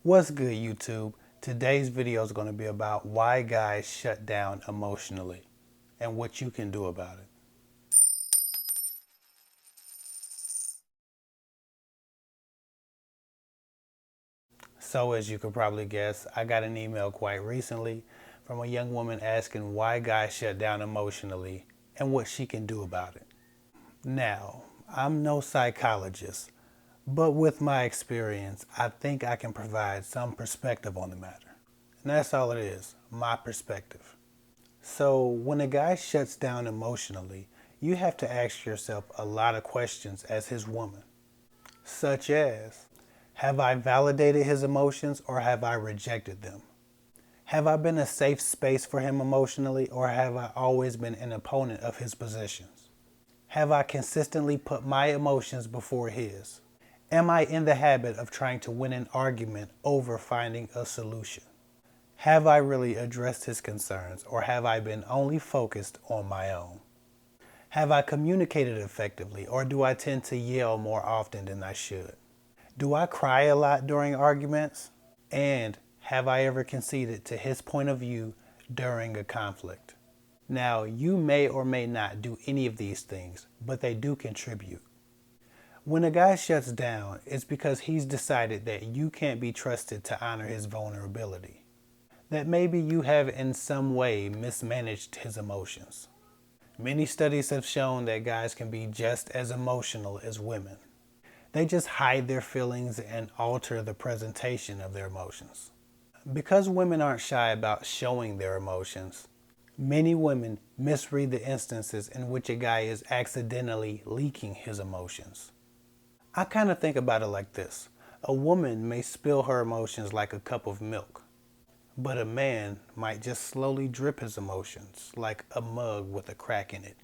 What's good, YouTube? Today's video is going to be about why guys shut down emotionally and what you can do about it. So, as you could probably guess, I got an email quite recently from a young woman asking why guys shut down emotionally and what she can do about it. Now, I'm no psychologist, but with my experience, I think I can provide some perspective on the matter. And that's all it is, my perspective. So, when a guy shuts down emotionally, you have to ask yourself a lot of questions as his woman, such as, have I validated his emotions or have I rejected them? Have I been a safe space for him emotionally or have I always been an opponent of his positions? Have I consistently put my emotions before his? Am I in the habit of trying to win an argument over finding a solution? Have I really addressed his concerns or have I been only focused on my own? Have I communicated effectively or do I tend to yell more often than I should? Do I cry a lot during arguments? And have I ever conceded to his point of view during a conflict? Now, you may or may not do any of these things, but they do contribute. When a guy shuts down, it's because he's decided that you can't be trusted to honor his vulnerability. That maybe you have in some way mismanaged his emotions. Many studies have shown that guys can be just as emotional as women. They just hide their feelings and alter the presentation of their emotions. Because women aren't shy about showing their emotions, many women misread the instances in which a guy is accidentally leaking his emotions. I kind of think about it like this. A woman may spill her emotions like a cup of milk, but a man might just slowly drip his emotions like a mug with a crack in it.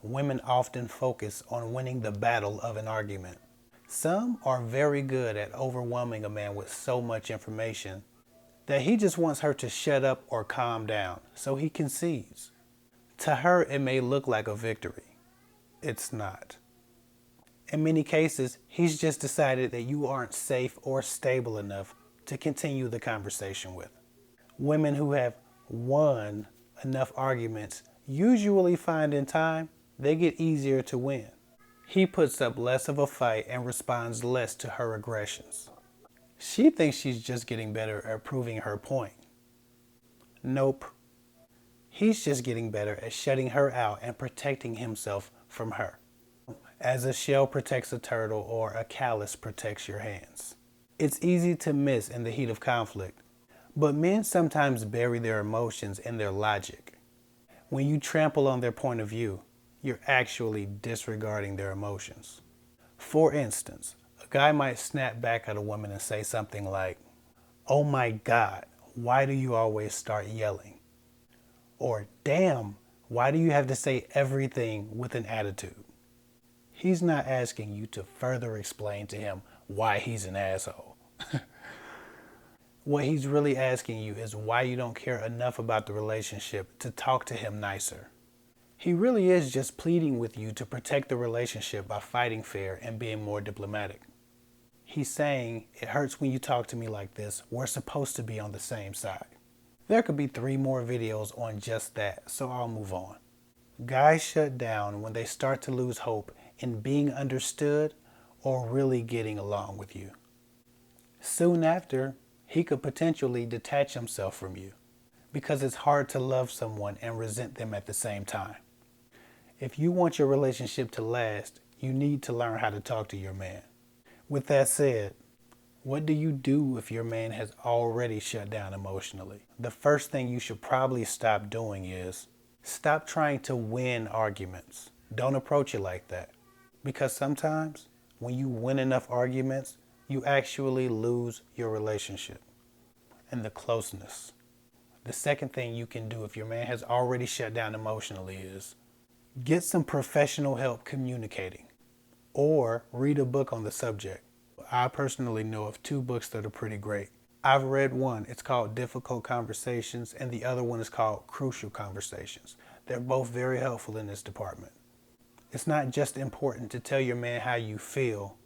Women often focus on winning the battle of an argument. Some are very good at overwhelming a man with so much information that he just wants her to shut up or calm down, so he concedes. To her, it may look like a victory. It's not. In many cases, he's just decided that you aren't safe or stable enough to continue the conversation with. Women who have won enough arguments usually find in time they get easier to win. He puts up less of a fight and responds less to her aggressions. She thinks she's just getting better at proving her point. Nope. He's just getting better at shutting her out and protecting himself from her, as a shell protects a turtle or a callus protects your hands. It's easy to miss in the heat of conflict, but men sometimes bury their emotions in their logic. When you trample on their point of view, you're actually disregarding their emotions. For instance, a guy might snap back at a woman and say something like, "Oh my God, why do you always start yelling?" Or, "Damn, why do you have to say everything with an attitude?" He's not asking you to further explain to him why he's an asshole. What he's really asking you is why you don't care enough about the relationship to talk to him nicer. He really is just pleading with you to protect the relationship by fighting fair and being more diplomatic. He's saying, "It hurts when you talk to me like this. We're supposed to be on the same side." There could be 3 more videos on just that, so I'll move on. Guys shut down when they start to lose hope in being understood or really getting along with you. Soon after, he could potentially detach himself from you because it's hard to love someone and resent them at the same time. If you want your relationship to last, you need to learn how to talk to your man. With that said, what do you do if your man has already shut down emotionally? The first thing you should probably stop doing is stop trying to win arguments. Don't approach it like that. Because sometimes when you win enough arguments, you actually lose your relationship and the closeness. The second thing you can do if your man has already shut down emotionally is get some professional help communicating or read a book on the subject. I personally know of 2 books that are pretty great. I've read one, it's called Difficult Conversations, and the other one is called Crucial Conversations. They're both very helpful in this department. It's not just important to tell your man how you feel,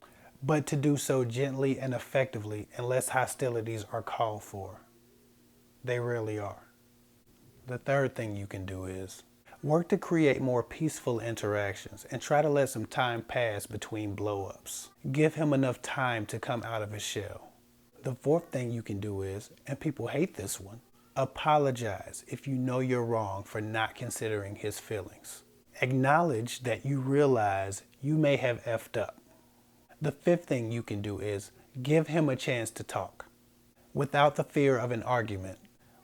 but to do so gently and effectively unless hostilities are called for. They rarely are. The third thing you can do is work to create more peaceful interactions and try to let some time pass between blow-ups. Give him enough time to come out of his shell. The fourth thing you can do is, and people hate this one, apologize if you know you're wrong for not considering his feelings. Acknowledge that you realize you may have effed up. The fifth thing you can do is give him a chance to talk. Without the fear of an argument,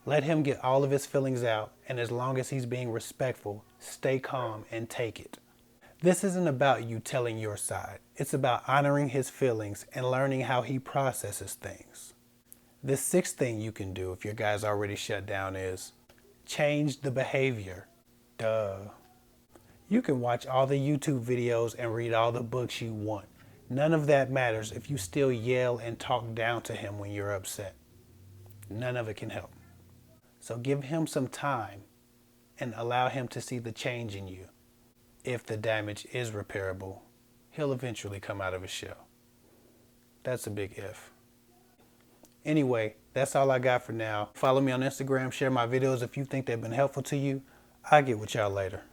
let him get all of his feelings out, and as long as he's being respectful, stay calm and take it. This isn't about you telling your side. It's about honoring his feelings and learning how he processes things. The sixth thing you can do if your guy's already shut down is change the behavior. Duh. You can watch all the YouTube videos and read all the books you want. None of that matters if you still yell and talk down to him when you're upset. None of it can help. So give him some time and allow him to see the change in you. If the damage is repairable, he'll eventually come out of his shell. That's a big if. Anyway, that's all I got for now. Follow me on Instagram, share my videos if you think they've been helpful to you. I'll get with y'all later.